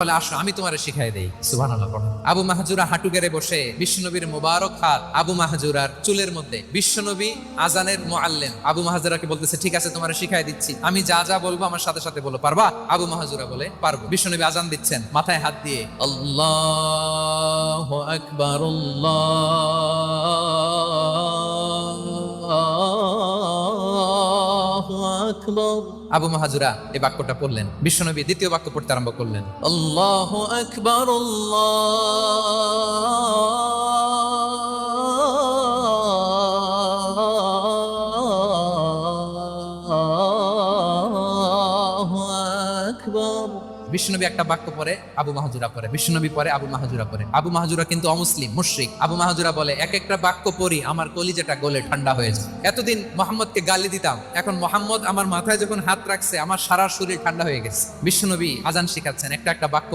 বলে আসো আমি তোমারে শিখাই দেই। সুবহানাল্লাহ পড়ো। আবু মাহজুরা হাঁটু গেড়ে বসে বিশ্বনবীর মোবারক হাত আবু মাহজুরার চুলের মধ্যে। বিশ্বনবী আজানের মুআল্লিম আবু মাহজুরাকে বলতেছে ঠিক আছে তোমারে শিখাই দিচ্ছি, আমি যা যা বলবো আমার সাথে সাথে বলো, পারবা? আবু মাহজুরা বলে পারবো। বিশ্বনবী আজান দিচ্ছেন, মাথায় হাত দিয়ে আল্লাহু আকবার আল্লাহু আকবার। আবু মাহাজুরা এই বাক্যটা পড়লেন। বিশ্বনবী দ্বিতীয় বাক্য পড়তে আরম্ভ করলেন, আল্লাহু আকবার আল্লাহু আকবার। বিশ্বনবী একটা বাক্য পরে আবু মাহজুরা পরে, বিশ্বনবী পরে আবু মাহজুরা পরে। আবু মাহজুরা কিন্তু অমুসলিম, মুশরিক। আবু মাহজুরা বলে এক একটা বাক্য পড়ি আমার কলিজাটা গলে ঠান্ডা হয়ে যায়। এতদিন মোহাম্মদকে গালি দিতাম, এখন মোহাম্মদ আমার মাথায় যখন হাত রাখছে আমার সারা শরীর ঠান্ডা হয়ে গেছে। বিশ্বনবী আজান শিখাচ্ছেন, একটা একটা বাক্য